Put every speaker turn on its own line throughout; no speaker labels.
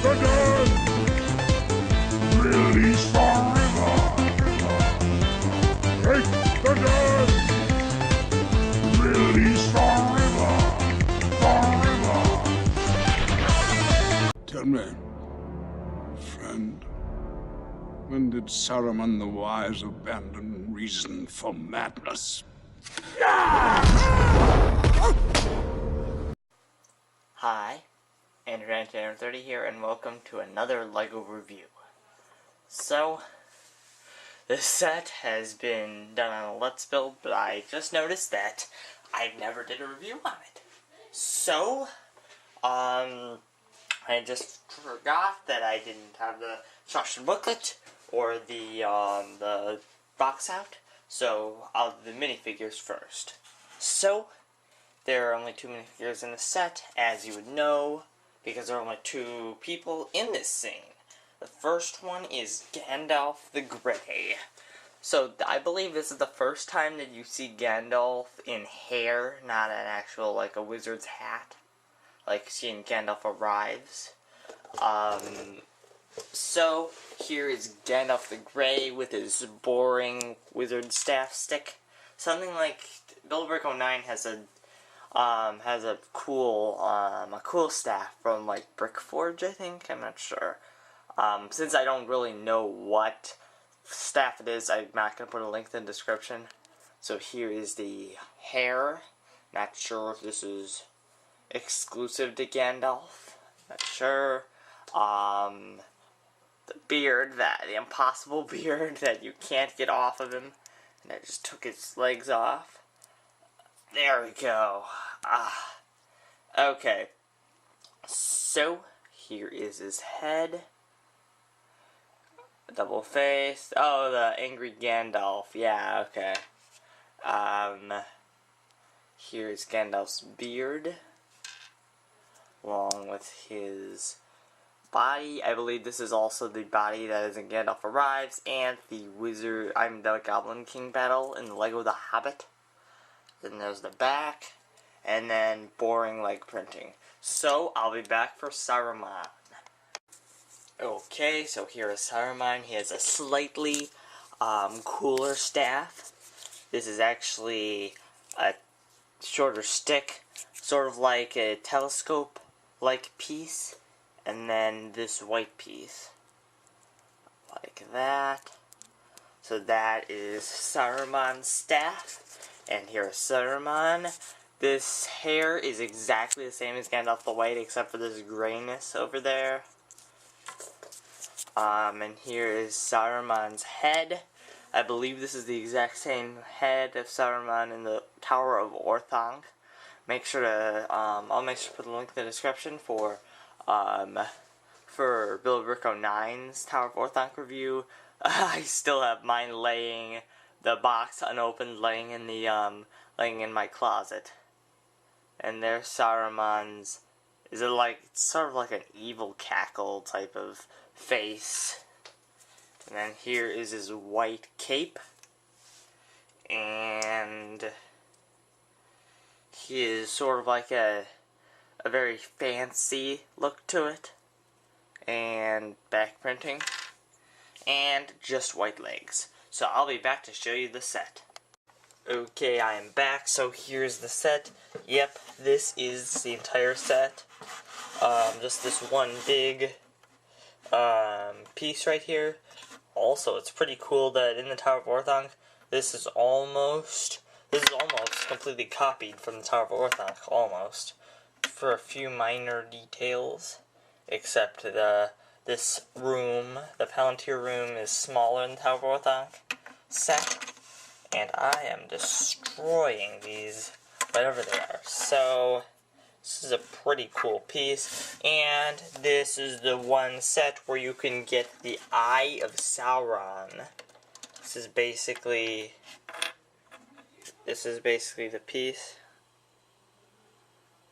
the gun! Release forever! Take the gun! Release forever! Forever! Tell me, friend, when did Saruman the Wise abandon reason for madness?
Hi, andrew19andrew30 here, and welcome to another LEGO review. So, this set has been done on a Let's Build, but I just noticed that I never did a review on it. So, I just forgot that I didn't have the instruction booklet or the box out. So, I'll do the minifigures first. So, there are only 2 minifigures in the set, as you would know, because there are only 2 people in this scene. The first one is Gandalf the Grey. So, I believe this is the first time that you see Gandalf in hair, not an actual, like, a wizard's hat. Like, seeing Gandalf Arrives. So, here is Gandalf the Grey with his boring wizard staff stick. Something like Build-A-Brick 09 has a cool staff from like Brickforge, I think. I'm not sure. Since I don't really know what staff it is, I'm not gonna put a link in the description. So here is the hair. Not sure if this is exclusive to Gandalf. Not sure. The beard, the impossible beard that you can't get off of him, and I just took his legs off. There we go. Okay. So, here is his head. Double face. Oh, the angry Gandalf. Yeah, okay. Here's Gandalf's beard. Along with his body. I believe this is also the body that is in Gandalf Arrives, and the the Goblin King battle in LEGO The Hobbit. Then there's the back, and then boring leg printing. So, I'll be back for Saruman. Okay, so here is Saruman. He has a slightly cooler staff. This is actually a shorter stick, sort of like a telescope-like piece, and then this white piece. Like that. So that is Saruman's staff. And here's Saruman. This hair is exactly the same as Gandalf the White, except for this grayness over there. And here is Saruman's head. I believe this is the exact same head of Saruman in the Tower of Orthanc. Make sure to, I'll make sure to put the link in the description for Build-A-Brick 09's Tower of Orthanc review. I still have mine laying, the box unopened, laying in my closet. And there's Saruman's, it's sort of like an evil cackle type of face. And then here is his white cape. And he is sort of like a very fancy look to it. And back printing. And just white legs. So I'll be back to show you the set. Okay, I am back, so here's the set. Yep, this is the entire set. Just this one big piece right here. Also, it's pretty cool that in the Tower of Orthanc, this is almost completely copied from the Tower of Orthanc, almost. For a few minor details, except this room, the Palantir room, is smaller than the Tower of Orthanc set, and I am destroying these, whatever they are. So, this is a pretty cool piece, and this is the one set where you can get the Eye of Sauron. This is basically the piece.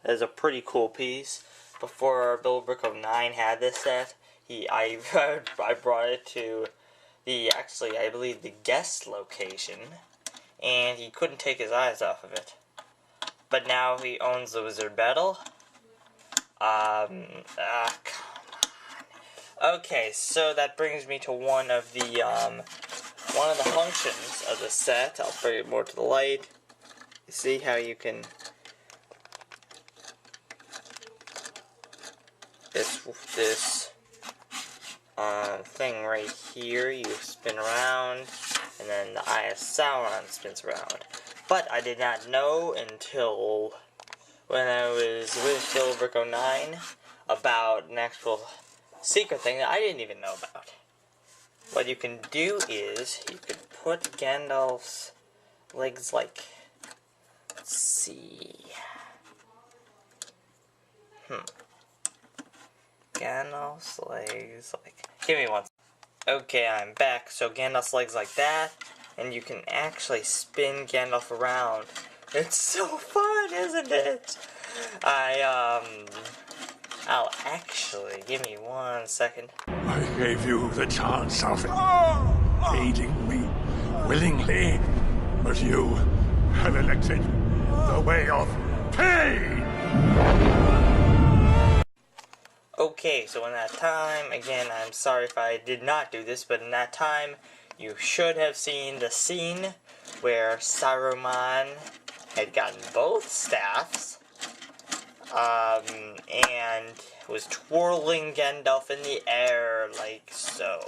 It's a pretty cool piece. Before Build-A-Brick 09 had this set, I brought it to I believe the guest location, and he couldn't take his eyes off of it. But now he owns the Wizard Battle. Come on. Okay, so that brings me to one of the functions of the set. I'll bring it more to the light. You see how you can this thing right here, you spin around, and then the Eye of Sauron spins around. But I did not know until when I was with Philbrick09 about an actual secret thing that I didn't even know about. What you can do is, you could put Gandalf's legs like, let's see, Gandalf's legs like, give me one. Okay, I'm back. So Gandalf's legs like that, and you can actually spin Gandalf around. It's so fun, isn't it? I'll actually, give me 1 second.
I gave you the chance of aiding me willingly, but you have elected the way of pain!
Okay, so in that time, again, I'm sorry if I did not do this, but in that time, you should have seen the scene where Saruman had gotten both staffs, and was twirling Gandalf in the air like so.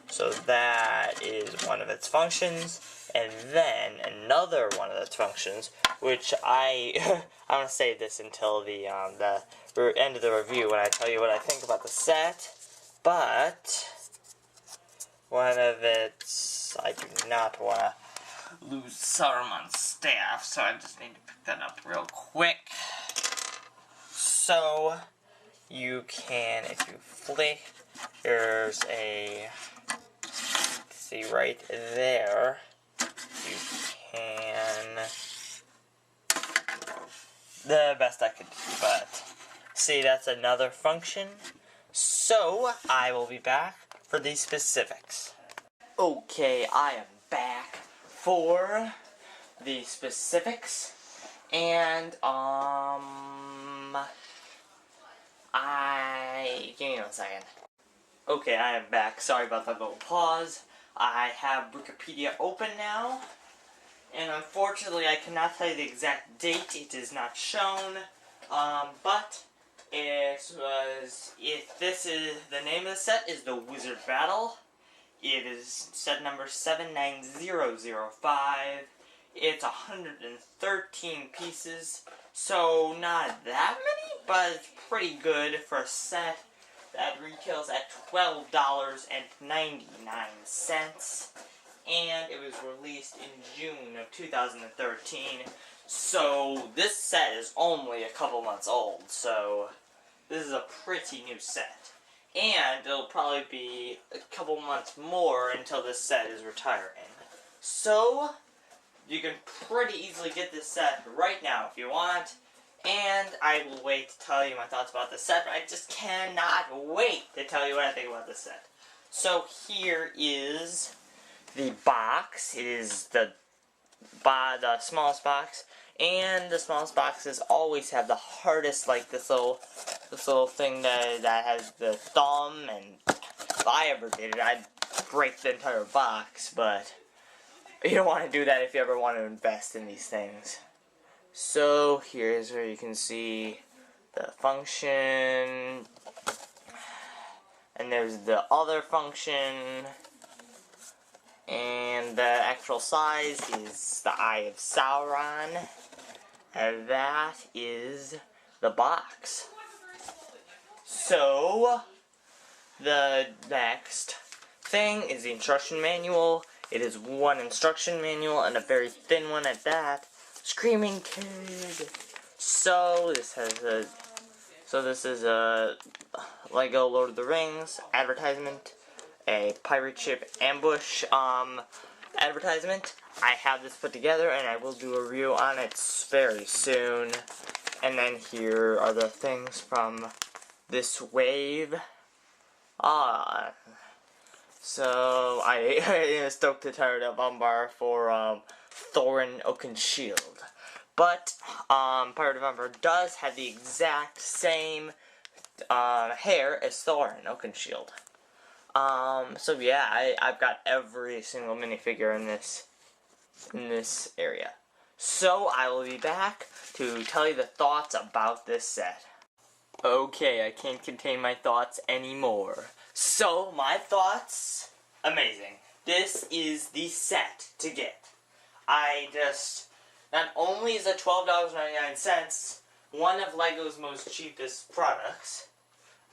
So that is one of its functions, and then another one of its functions, which I want to save this until the end of the review when I tell you what I think about the set, but one of its, I do not want to lose Saruman's staff, so I just need to pick that up real quick. So, you can, if you flick, there's a, see right there, you can, the best I could do, but, see, that's another function. So, I will be back for the specifics. Okay, I am back for the specifics, and, give me 1 second. Okay, I am back. Sorry about that little pause. I have Wikipedia open now, and unfortunately I cannot tell you the exact date. It is not shown, but this is, the name of the set is The Wizard Battle. It is set number 79005. It's 113 pieces, so not that many, but it's pretty good for a set that retails at $12.99, and it was released in June of 2013, so this set is only a couple months old, so this is a pretty new set. And it'll probably be a couple months more until this set is retiring. So, you can pretty easily get this set right now if you want. And I will wait to tell you my thoughts about this set, but I just cannot wait to tell you what I think about this set. So, here is the box. It is the smallest box. And the smallest boxes always have the hardest, like this little thing that has the thumb, and if I ever did it, I'd break the entire box, but you don't want to do that if you ever want to invest in these things. So, here's where you can see the function, and there's the other function, and the actual size is the Eye of Sauron, and that is the box. So, the next thing is the instruction manual. It is one instruction manual, and a very thin one at that. Screaming Kid! So, this is a Lego Lord of the Rings advertisement, a pirate ship ambush advertisement. I have this put together, and I will do a review on it very soon. And then here are the things from this wave. So I am stoked to Tired Up Umbar for Thorin Oakenshield. But Pirate of Umbar does have the exact same hair is Thor in Oakenshield. So yeah, I've got every single minifigure in this area. So I will be back to tell you the thoughts about this set. Okay, I can't contain my thoughts anymore. So, my thoughts, amazing. This is the set to get. Not only is it $12.99, one of LEGO's most cheapest products,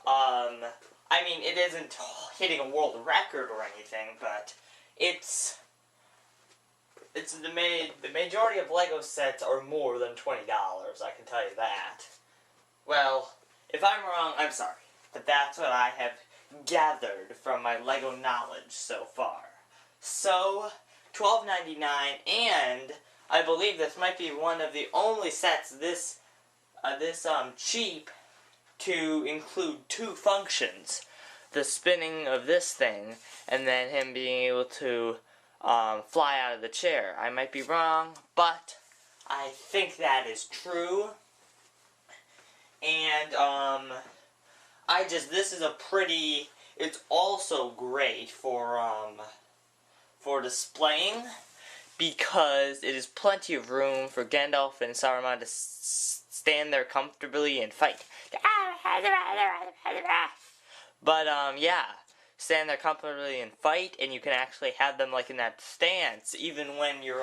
I mean, it isn't hitting a world record or anything, but it's the majority of LEGO sets are more than $20, I can tell you that. Well, if I'm wrong, I'm sorry, but that's what I have gathered from my LEGO knowledge so far. So, $12.99, and I believe this might be one of the only sets this cheap to include two functions. The spinning of this thing, and then him being able to fly out of the chair. I might be wrong, but I think that is true. And, this is it's also great for displaying, because it is plenty of room for Gandalf and Saruman to stand there comfortably and fight. But, yeah, stand there comfortably and fight, and you can actually have them, like, in that stance, even when you're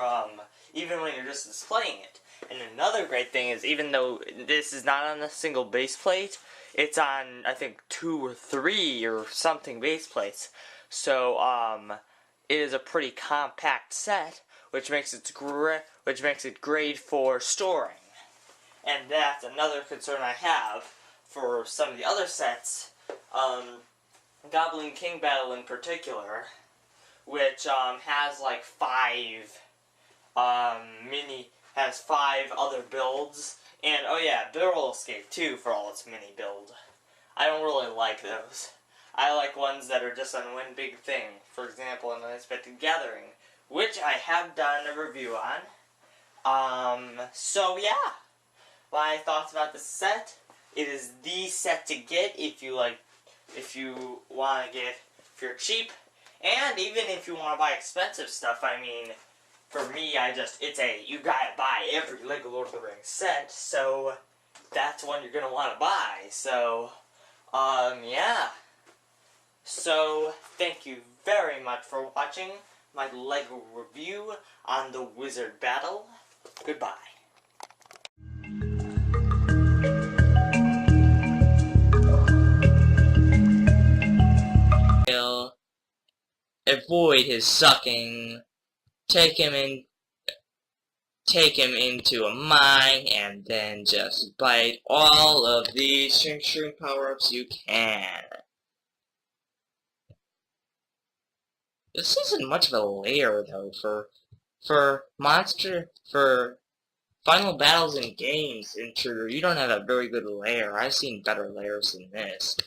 just displaying it. And another great thing is, even though this is not on a single base plate, it's on, I think, 2 or 3 or something base plates. So, it is a pretty compact set, which makes it great for storing. And that's another concern I have for some of the other sets. Goblin King Battle in particular, which has like 5 other builds, and oh yeah, Barrel Escape too for all its mini build. I don't really like those. I like ones that are just on one big thing. For example, An Unexpected Gathering, which I have done a review on. So yeah, my thoughts about the set. It is the set to get if you're cheap, and even if you want to buy expensive stuff. I mean, for me, you gotta buy every LEGO Lord of the Rings set, so that's one you're gonna want to buy. So, yeah. So, thank you very much for watching my LEGO review on the Wizard Battle. Goodbye. Avoid his sucking, take him into a mine, and then just bite all of these Shroom power-ups you can. This isn't much of a layer, though, for final battles in games. Intruder, you don't have a very good layer. I've seen better layers than this.